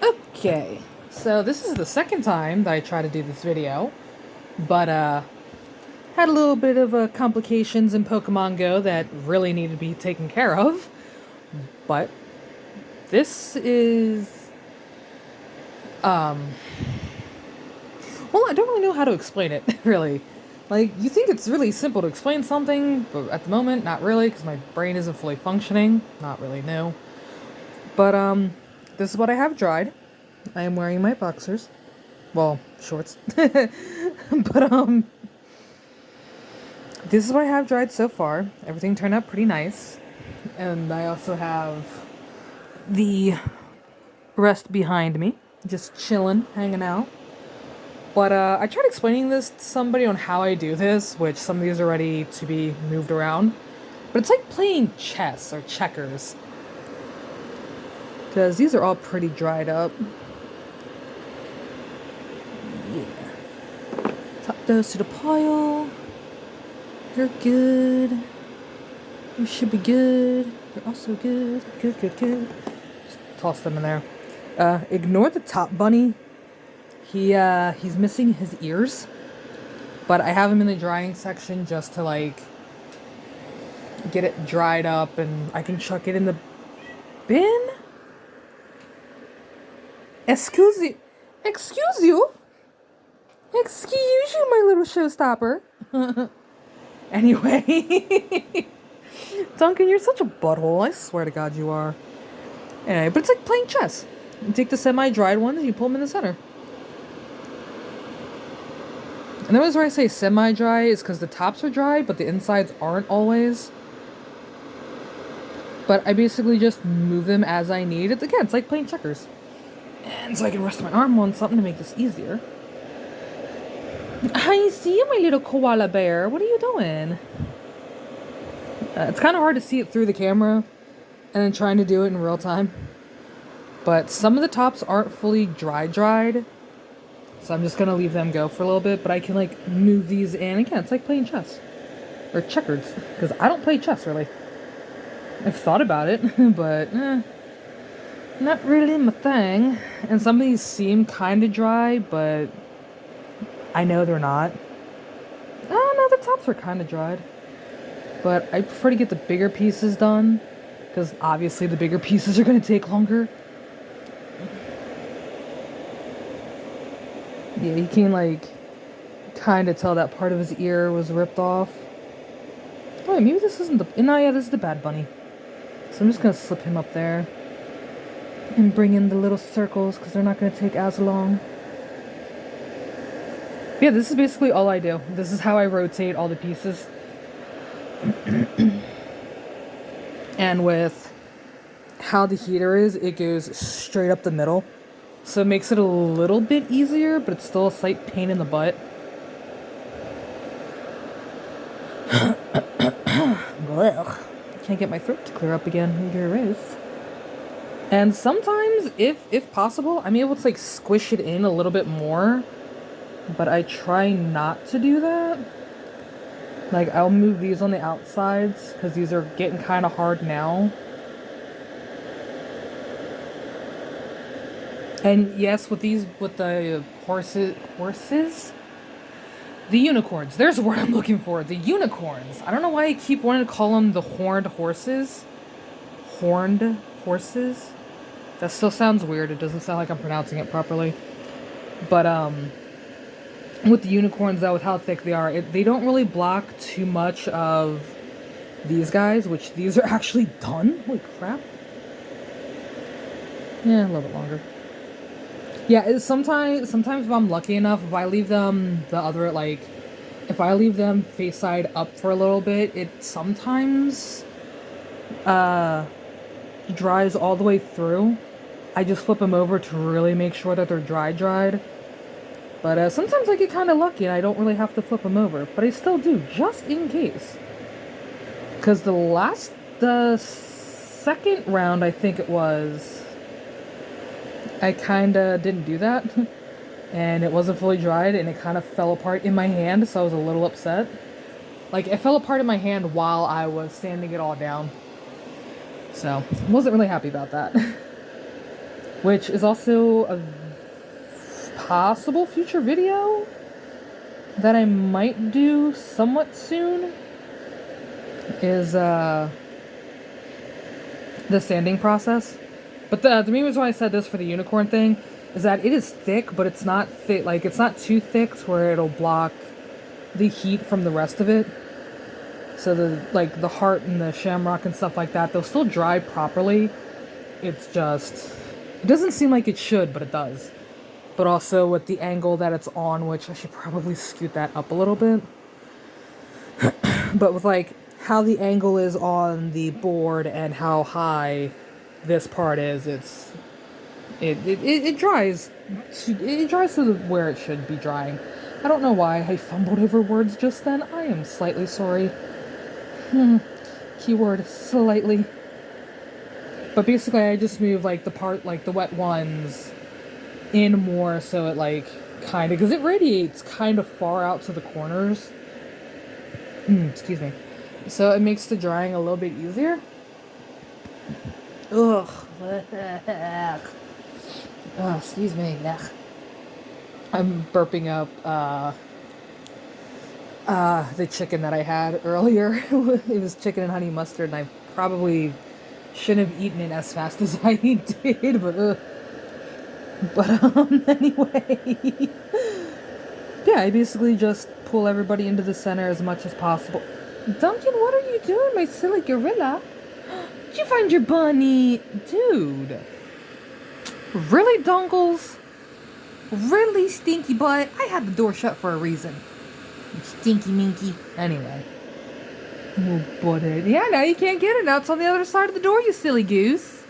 Okay, so this is the second time that I try to do this video, but had a little bit of complications in Pokemon Go that really needed to be taken care of. But this is, well, I don't really know how to explain it, really. Like, you think it's really simple to explain something, but at the moment, not really, because my brain isn't fully functioning. Not really, no. But, this is what I have dried. I am wearing my boxers. Well, shorts. But, this is what I have dried so far. Everything turned out pretty nice. And I also have the rest behind me, just chilling, hanging out. But I tried explaining this to somebody on how I do this, which some of these are ready to be moved around. But it's like playing chess or checkers. Because these are all pretty dried up. Yeah. Top those to the pile. You're good. You should be good. You're also good. Good, good, good. Just toss them in there. Ignore the top bunny. He's missing his ears. But I have him in the drying section just to, like, get it dried up and I can chuck it in the bin? Excuse you. Excuse you? Excuse you, my little showstopper. Anyway. Duncan, you're such a butthole. I swear to God you are. Anyway, but it's like playing chess. You take the semi-dried ones and you pull them in the center. And the reason why I say semi-dry is because the tops are dry, but the insides aren't always. But I basically just move them as I need. Again, it's like playing checkers. And so I can rest my arm on something to make this easier. I see you, my little koala bear. What are you doing? It's kind of hard to see it through the camera and then trying to do it in real time. But some of the tops aren't fully dried. So I'm just going to leave them go for a little bit. But I can, like, move these in. Again, it's like playing chess. Or checkers. Because I don't play chess, really. I've thought about it. But, not really my thing. And some of these seem kind of dry. But I know they're not. Oh, no, the tops are kind of dried. But I prefer to get the bigger pieces done. Because obviously the bigger pieces are going to take longer. Yeah, you can, like, kind of tell that part of his ear was ripped off. Oh, wait, maybe this isn't the... No, yeah, this is the bad bunny. So I'm just going to slip him up there. And bring in the little circles, because they're not going to take as long. Yeah, this is basically all I do. This is how I rotate all the pieces. And with how the heater is, it goes straight up the middle. So it makes it a little bit easier, but it's still a slight pain in the butt. Can't get my throat to clear up again. Gross. And sometimes, if possible, I'm able to, like, squish it in a little bit more. But I try not to do that. Like, I'll move these on the outsides, because these are getting kind of hard now. And yes, with the horses? The unicorns. There's the word I'm looking for. The unicorns. I don't know why I keep wanting to call them the horned horses. Horned horses? That still sounds weird. It doesn't sound like I'm pronouncing it properly. But, with the unicorns, though, with how thick they are, they don't really block too much of these guys, which these are actually done. Holy crap. Yeah, a little bit longer. Yeah, sometimes if I'm lucky enough, if I leave them if I leave them face side up for a little bit, it sometimes dries all the way through. I just flip them over to really make sure that they're dried. But sometimes I get kind of lucky and I don't really have to flip them over. But I still do, just in case. Because the second round, I think it was, I kind of didn't do that. And it wasn't fully dried and it kind of fell apart in my hand. So I was a little upset. Like, it fell apart in my hand while I was sanding it all down. So, wasn't really happy about that. which is also a possible future video that I might do somewhat soon, is the sanding process. But the main reason why I said this for the unicorn thing is that it is thick, but it's not thick, like it's not too thick to where it'll block the heat from the rest of it. So the heart and the shamrock and stuff like that, they'll still dry properly. It's just, it doesn't seem like it should, but it does. But also with the angle that it's on, which I should probably scoot that up a little bit. But with like how the angle is on the board and how high this part is, it dries. It dries to where it should be drying. I don't know why I fumbled over words just then. I am slightly sorry. Keyword slightly. But basically I just move like the part, like the wet ones in more so it like kind of, because it radiates kind of far out to the corners. Excuse me. So it makes the drying a little bit easier. Ugh. Oh, excuse me. Ugh. I'm burping up the chicken that I had earlier. It was chicken and honey mustard, and I probably shouldn't have eaten it as fast as I did, but anyway. Yeah, I basically just pull everybody into the center as much as possible. Duncan, what are you doing, my silly gorilla? Did you find your bunny? Dude. Really, Dongles? Really, stinky butt? I had the door shut for a reason. You stinky minky. Anyway. Oh, butthead. Yeah, now you can't get it. Now it's on the other side of the door, you silly goose.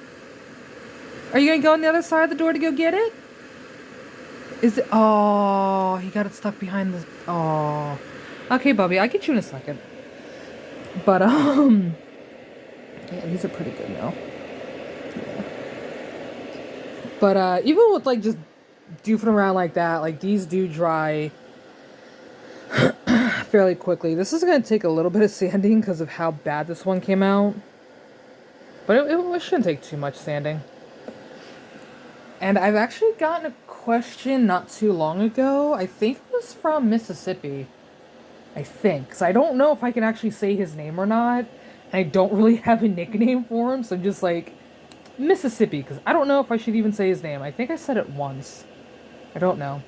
Are you gonna go on the other side of the door to go get it? Is it? Oh, he got it stuck behind the... Oh. Okay, Bubby, I'll get you in a second. But, yeah, these are pretty good now. Yeah. But, even with, like, just doofing around like that, like, these do dry fairly quickly. This is going to take a little bit of sanding because of how bad this one came out. But it shouldn't take too much sanding. And I've actually gotten a question not too long ago. I think it was from Mississippi. I think. Because I don't know if I can actually say his name or not. I don't really have a nickname for him. So I'm just like, Mississippi. Because I don't know if I should even say his name. I think I said it once. I don't know.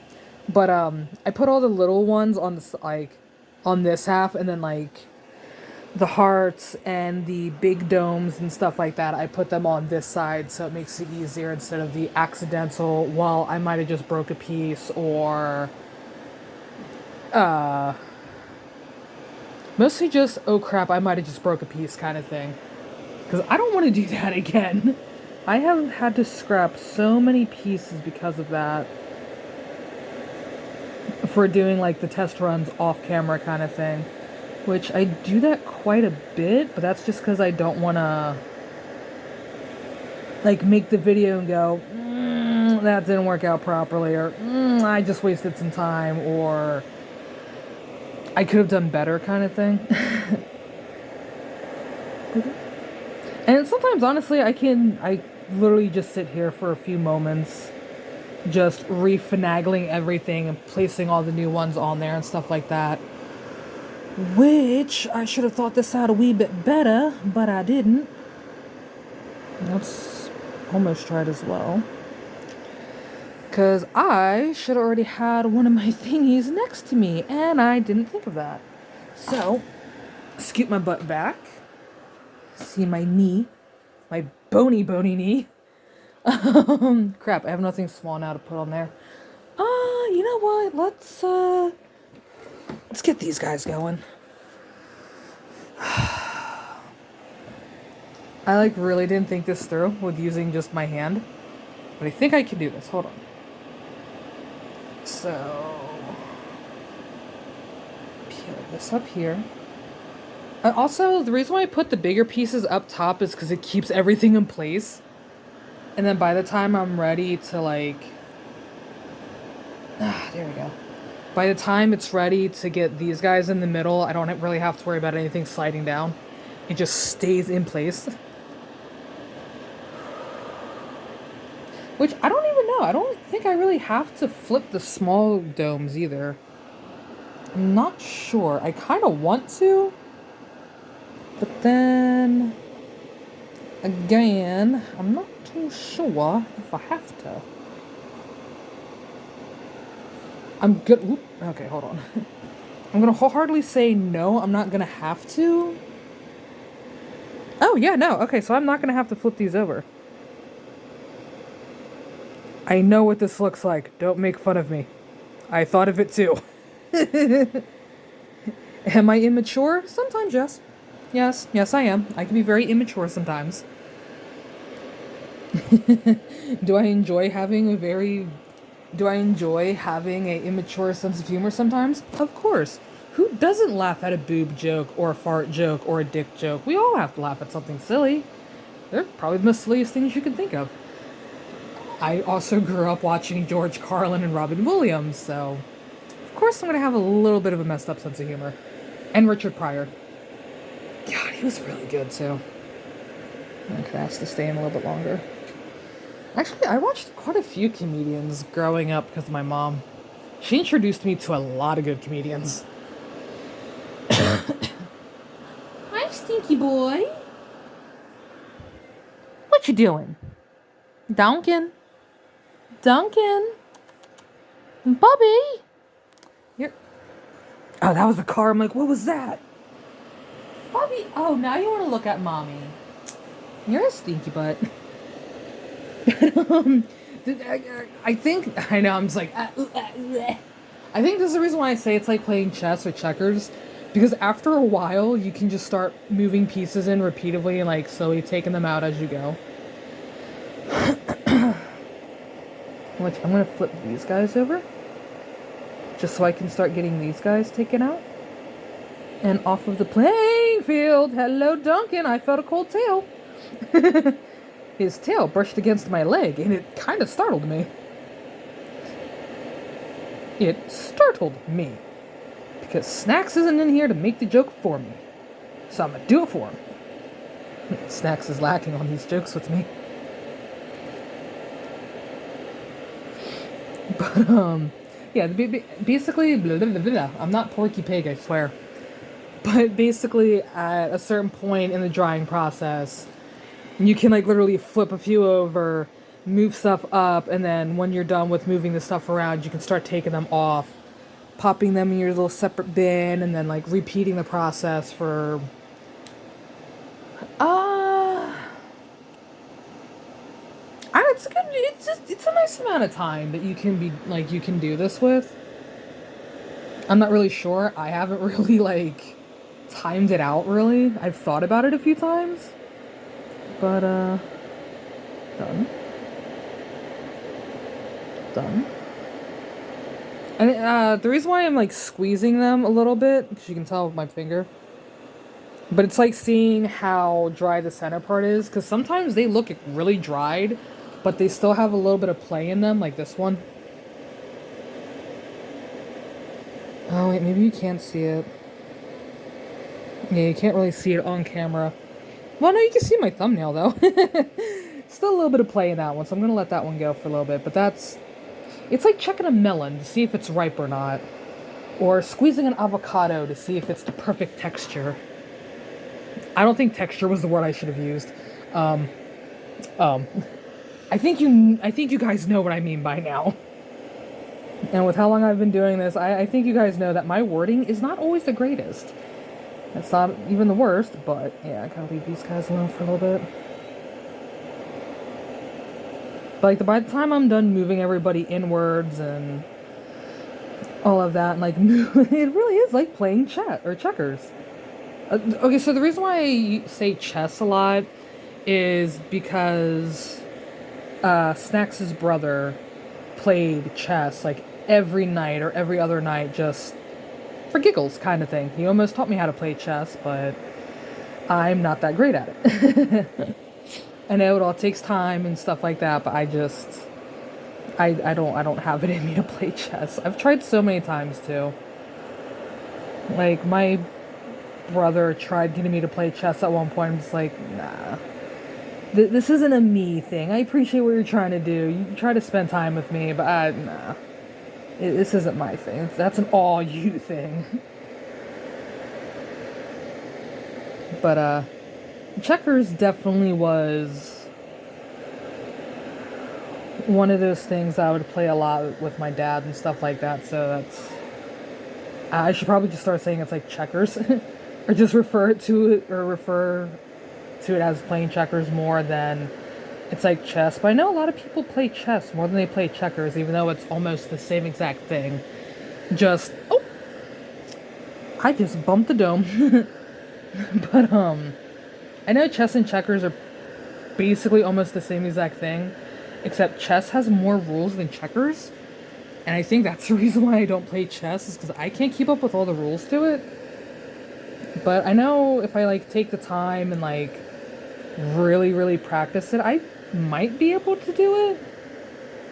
But I put all the little ones on this, like, on this half. And then, like, the hearts and the big domes and stuff like that, I put them on this side so it makes it easier instead of the accidental, well, I might have just broke a piece, or mostly just, oh crap, I might have just broke a piece kind of thing. Because I don't want to do that again. I have had to scrap so many pieces because of that. For doing like the test runs off camera kind of thing. Which I do that quite a bit, but that's just because I don't want to, like, make the video and go, that didn't work out properly, or I just wasted some time, or I could have done better kind of thing. And sometimes, honestly, I literally just sit here for a few moments, just refinagling everything and placing all the new ones on there and stuff like that. Which, I should have thought this out a wee bit better, but I didn't. Let's almost try it as well. Because I should have already had one of my thingies next to me, and I didn't think of that. So, scoot my butt back. See my knee. My bony knee. Crap, I have nothing small now to put on there. You know what? Let's get these guys going. I like really didn't think this through with using just my hand. But I think I can do this. Hold on. So peel this up here. Also, the reason why I put the bigger pieces up top is because it keeps everything in place. And then by the time I'm ready to like... there we go. By the time it's ready to get these guys in the middle, I don't really have to worry about anything sliding down. It just stays in place. Which I don't even know. I don't think I really have to flip the small domes either. I'm not sure. I kind of want to. But then... again, I'm not too sure if I have to. I'm good. Whoop. Okay, hold on. I'm gonna wholeheartedly say no, I'm not gonna have to. Oh, yeah, no. Okay, so I'm not gonna have to flip these over. I know what this looks like. Don't make fun of me. I thought of it too. Am I immature? Sometimes, yes. Yes, I am. I can be very immature sometimes. Do I enjoy having a immature sense of humor sometimes? Of course. Who doesn't laugh at a boob joke or a fart joke or a dick joke? We all have to laugh at something silly. They're probably the most silliest things you can think of. I also grew up watching George Carlin and Robin Williams, so of course I'm gonna have a little bit of a messed up sense of humor. And Richard Pryor. God, he was really good too. I could ask to stay in a little bit longer. Actually, I watched quite a few comedians growing up because of my mom. She introduced me to a lot of good comedians. Hi, stinky boy. What you doing? Duncan? Bobby? You're... Oh, that was the car. I'm like, what was that? Bobby, oh, now you want to look at mommy. You're a stinky butt. I think, I know, I'm just like, I think this is the reason why I say it's like playing chess or checkers. Because after a while, you can just start moving pieces in repeatedly and like slowly taking them out as you go. Which I'm going to flip these guys over. Just so I can start getting these guys taken out. And off of the playing field. Hello, Duncan. I felt a cold tail. His tail brushed against my leg, and it kind of startled me. It startled me. Because Snacks isn't in here to make the joke for me. So I'm going to do it for him. Snacks is lacking on these jokes with me. But, yeah, basically, blah, blah, blah, blah. I'm not Porky Pig, I swear. But basically, at a certain point in the drying process, you can, like, literally flip a few over, move stuff up, and then when you're done with moving the stuff around, you can start taking them off, popping them in your little separate bin, and then, like, repeating the process for... it's a nice amount of time that you can do this with. I'm not really sure. I haven't really, like, timed it out, really. I've thought about it a few times. But, done. And, the reason why I'm, like, squeezing them a little bit, because you can tell with my finger, but it's like seeing how dry the center part is, because sometimes they look really dried, but they still have a little bit of play in them, like this one. Oh, wait, maybe you can't see it. Yeah, you can't really see it on camera. Well, no, you can see my thumbnail, though. Still a little bit of play in that one, so I'm going to let that one go for a little bit. But that's... it's like checking a melon to see if it's ripe or not. Or squeezing an avocado to see if it's the perfect texture. I don't think texture was the word I should have used. I think you guys know what I mean by now. And with how long I've been doing this, I think you guys know that my wording is not always the greatest. It's not even the worst, but yeah, I gotta leave these guys alone for a little bit. But like, by the time I'm done moving everybody inwards and all of that, and like, it really is like playing checkers. Okay, so the reason why I say chess a lot is because Snacks' brother played chess like every night or every other night, just for giggles kind of thing. He almost taught me how to play chess, but I'm not that great at it. I know it all takes time and stuff like that, but I don't have it in me to play chess. I've tried so many times too. Like, my brother tried getting me to play chess at one point. I'm just like, nah. This isn't a me thing. I appreciate what you're trying to do. You try to spend time with me, but nah. This isn't my thing. That's an all you thing. But, checkers definitely was one of those things I would play a lot with my dad and stuff like that, so that's... I should probably just start saying it's like checkers. Or just refer to it as playing checkers more than it's like chess. But I know a lot of people play chess more than they play checkers, even though it's almost the same exact thing. Just... Oh! I just bumped the dome. But, I know chess and checkers are basically almost the same exact thing, except chess has more rules than checkers, and I think that's the reason why I don't play chess, is because I can't keep up with all the rules to it. But I know if I, like, take the time and, like, really, really practice it, I might be able to do it,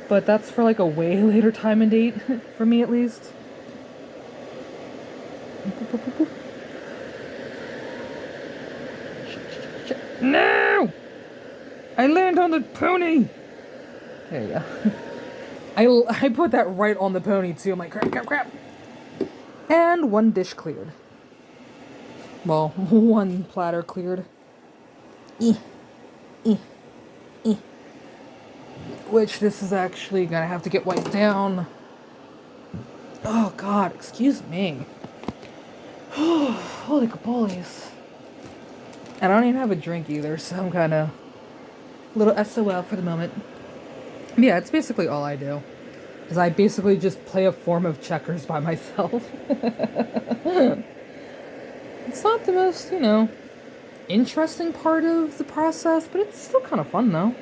but that's for, like, a way later time and date, for me at least. No! I land on the pony! There you go. I put that right on the pony, too. I'm like, crap. And one dish cleared. Well, one platter cleared. Which this is actually gonna have to get wiped down. Oh, God. Excuse me. Holy capoles. And I don't even have a drink either, so I'm kind of a little SOL for the moment. Yeah, it's basically all I do. Is I basically just play a form of checkers by myself. It's not the most, interesting part of the process, but it's still kind of fun, though.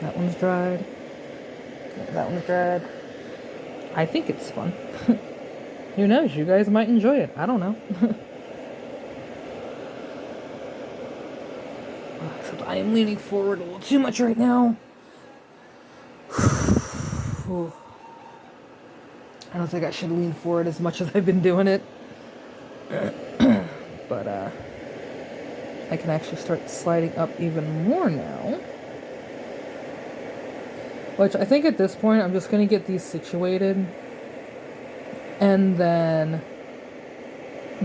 That one's dried. That one's dried. I think it's fun. Who knows? You guys might enjoy it. I don't know. Except I am leaning forward a little too much right now. I don't think I should lean forward as much as I've been doing it. But, I can actually start sliding up even more now. Which I think at this point I'm just going to get these situated. And then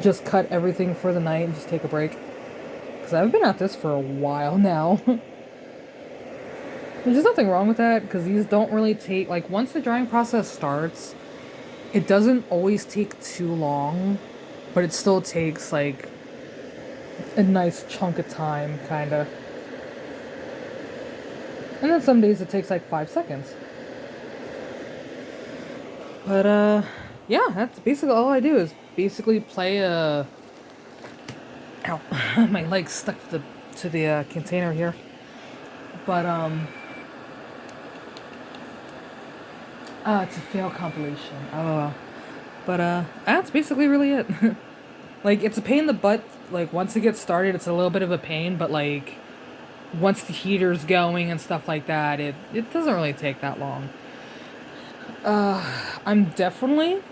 just cut everything for the night and just take a break. Because I've been at this for a while now. There's nothing wrong with that, because these don't really take... Like, once the drying process starts, it doesn't always take too long. But it still takes, like, a nice chunk of time, kind of. And then some days it takes, like, 5 seconds. But, yeah, that's basically all I do, is basically play a... Ow. My leg's stuck to the container here. But, it's a fail compilation. But, that's basically really it. Like, it's a pain in the butt. Like, once it gets started, it's a little bit of a pain. But, like, once the heater's going and stuff like that, it doesn't really take that long. I'm definitely,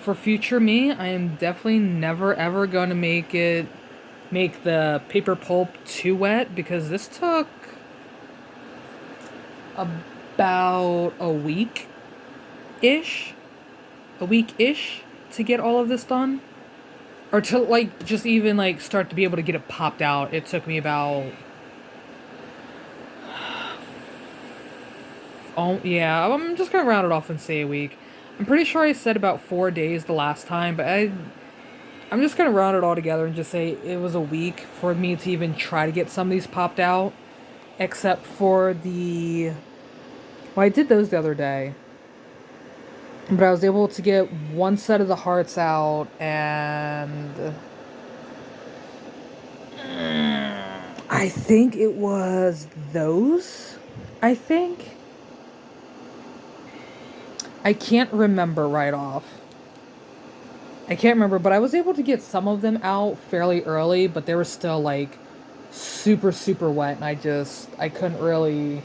for future me, I am definitely never, ever going to make the paper pulp too wet. Because this took about a week-ish to get all of this done. Or to, like, just even, like, start to be able to get it popped out. It took me about... Oh, yeah, I'm just gonna round it off and say a week. I'm pretty sure I said about 4 days the last time, but I'm just gonna round it all together and just say it was a week for me to even try to get some of these popped out. Except for the... Well, I did those the other day. But I was able to get one set of the hearts out, and... I think it was those, I think. I can't remember right off. I can't remember, but I was able to get some of them out fairly early, but they were still, like, super, super wet, and I couldn't really...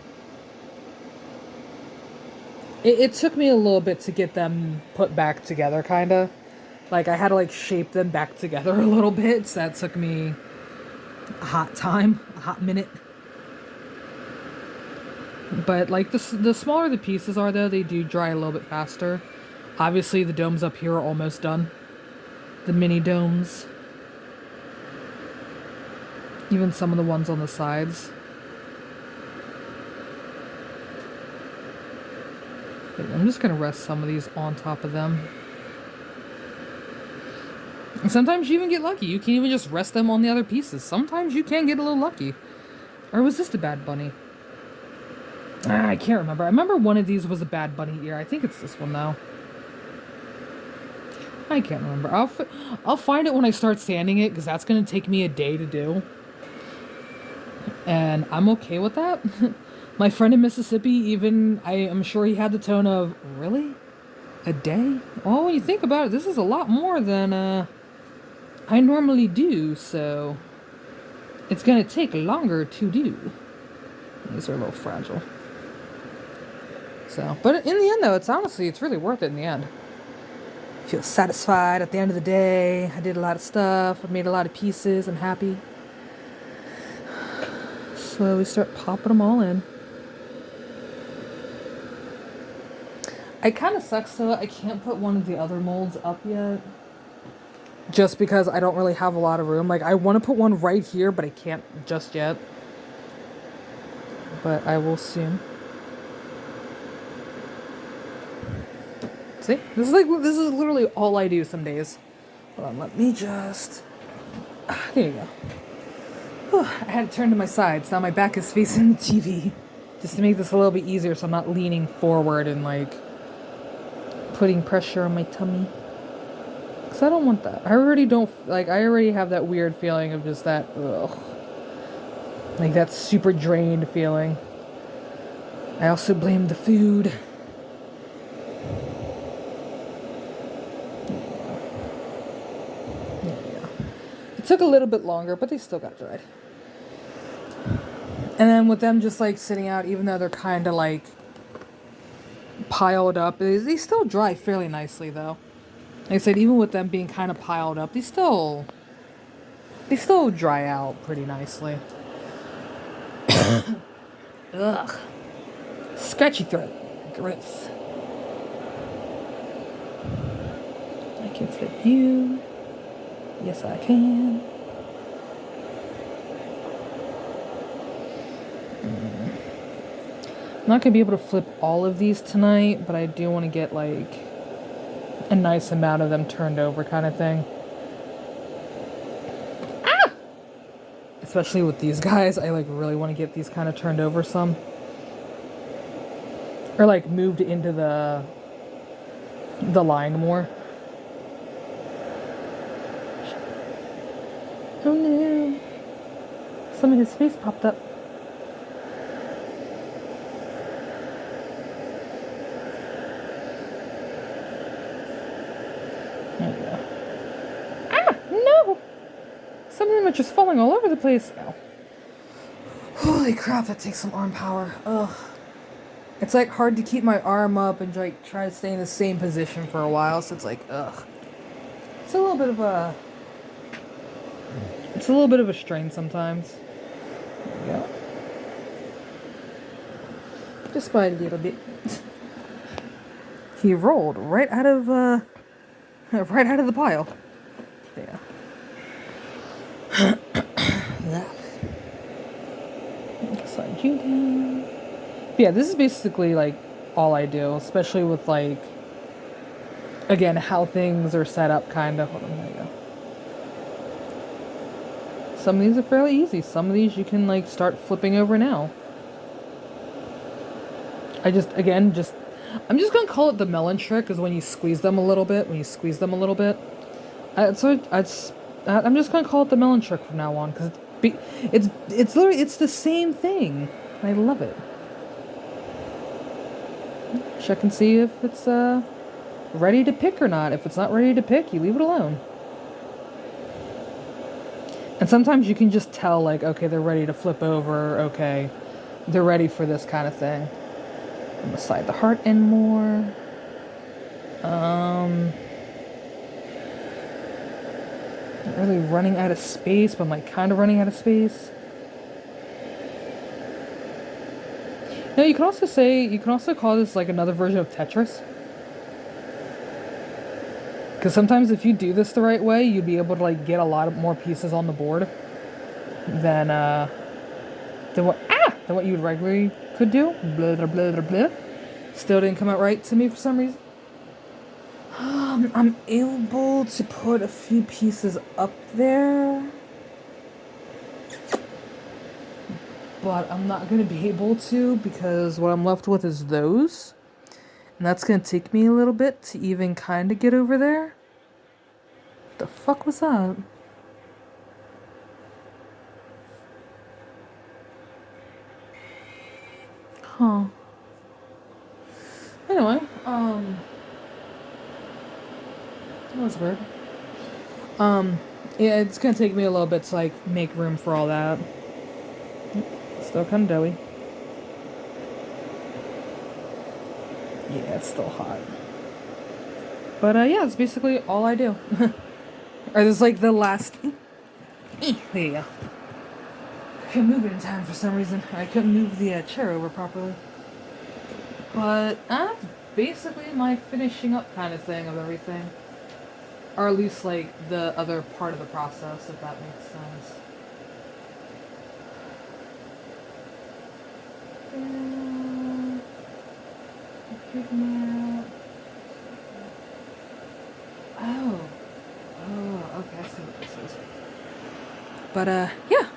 It took me a little bit to get them put back together, kind of. Like, I had to, like, shape them back together a little bit, so that took me a hot minute. But like the smaller the pieces are, though, they do dry a little bit faster. Obviously, the domes up here are almost done. The mini domes. Even some of the ones on the sides. Okay, I'm just gonna rest some of these on top of them. And sometimes you even get lucky. You can even just rest them on the other pieces. Sometimes you can get a little lucky. Or was this the Bad Bunny? I can't remember. I remember one of these was a Bad Bunny ear. I think it's this one, though. I can't remember. I'll find it when I start sanding it, because that's going to take me a day to do. And I'm okay with that. My friend in Mississippi, even, I am sure he had the tone of, really? A day? Well, when you think about it, this is a lot more than I normally do, so it's going to take longer to do. These are a little fragile. So, but in the end, though, it's really worth it in the end. I feel satisfied at the end of the day. I did a lot of stuff. I made a lot of pieces. I'm happy. So we start popping them all in. It kind of sucks, though. I can't put one of the other molds up yet. Just because I don't really have a lot of room. Like, I want to put one right here, but I can't just yet. But I will soon. See? This is literally all I do some days. Hold on, let me just... There you go. Whew, I had to turn to my side, so now my back is facing the TV. Just to make this a little bit easier so I'm not leaning forward and, like, putting pressure on my tummy. Because I don't want that. I already have that weird feeling of just that, ugh. Like, that super drained feeling. I also blame the food. It took a little bit longer, but they still got dried. And then with them just like sitting out, even though they're kind of like piled up, they still dry fairly nicely though. Like I said, even with them being kind of piled up, they still dry out pretty nicely. Ugh. Scratchy throat. Gross. I can flip you. Yes, I can. I'm not going to be able to flip all of these tonight, but I do want to get, like, a nice amount of them turned over kind of thing. Ah! Especially with these guys, I, like, really want to get these kind of turned over some. Or, like, moved into the line more. Oh no. Some of his face popped up. There you go. Ah! No! Some of them are just falling all over the place. Ow. Holy crap, that takes some arm power. Ugh. It's like hard to keep my arm up and like try to stay in the same position for a while, so it's like, ugh. It's a little bit of a strain sometimes. There we go. Just by a little bit. He rolled right out of the pile. Yeah. Slide you down. But yeah, this is basically like all I do, especially with like, again, how things are set up, kind of. Hold on, there you go. Some of these are fairly easy. Some of these you can like start flipping over now. I'm just gonna call it the melon trick, because when you squeeze them a little bit, I'm just gonna call it the melon trick from now on, because it's literally the same thing. I love it. Check and see if it's ready to pick or not. If it's not ready to pick, you leave it alone. And sometimes you can just tell, like, okay, they're ready to flip over. Okay, they're ready for this kind of thing. I'm gonna slide the heart in more. Not really running out of space, but I'm like kind of running out of space. No, you can also call this like another version of Tetris. Because sometimes if you do this the right way, you'd be able to like get a lot of more pieces on the board than what you would regularly could do. Blah blah blah blah blah. Still didn't come out right to me for some reason. I'm able to put a few pieces up there, but I'm not gonna be able to because what I'm left with is those. And that's gonna take me a little bit to even kind of get over there. The fuck was that? Huh. Anyway, that was weird. Yeah, it's gonna take me a little bit to like make room for all that. Still kind of doughy. Yeah, it's still hot. But yeah, it's basically all I do. Or this is like the last. There you go. I couldn't move it in time for some reason. I couldn't move the chair over properly. But that's basically my finishing up kind of thing of everything. Or at least like the other part of the process, if that makes sense. Oh, okay, I see what this is. But yeah,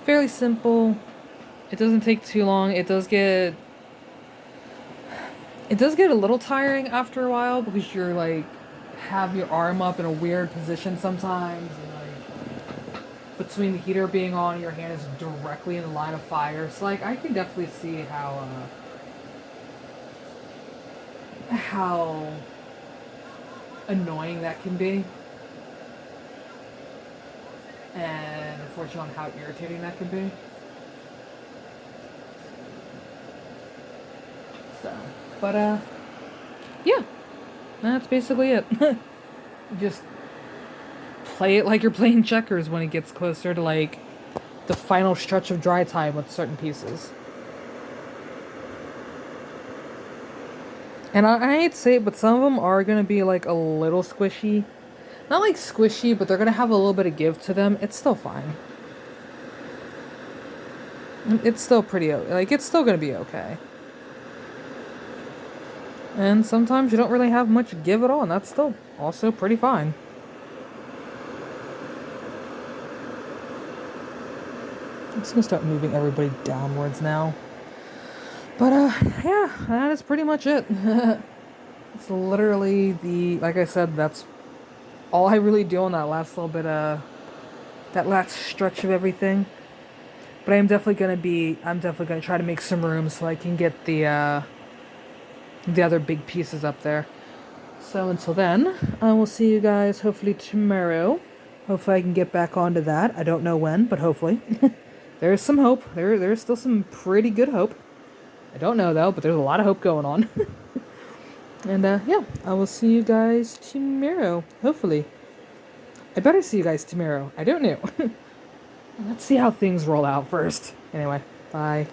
fairly simple. It doesn't take too long. It does get a little tiring after a while because you're like have your arm up in a weird position sometimes, and like between the heater being on, your hand is directly in the line of fire. So like I can definitely see how annoying that can be, and unfortunately how irritating that can be. So, but yeah, that's basically it. Just play it like you're playing checkers when it gets closer to like the final stretch of dry time with certain pieces. And I hate to say it, but some of them are going to be like a little squishy. Not like squishy, but they're going to have a little bit of give to them. It's still fine. It's still pretty, like, it's still going to be okay. And sometimes you don't really have much give at all, and that's still also pretty fine. I'm just going to start moving everybody downwards now. But, yeah, that is pretty much it. It's literally like I said, that's all I really do on that last little bit, that last stretch of everything. But I'm definitely gonna try to make some room so I can get the other big pieces up there. So until then, I will see you guys hopefully tomorrow. Hopefully I can get back onto that. I don't know when, but hopefully. There's some hope. There's still some pretty good hope. I don't know though, but there's a lot of hope going on. And yeah, I will see you guys tomorrow, hopefully. I better see you guys tomorrow. I don't know. Let's see how things roll out first. Anyway, bye.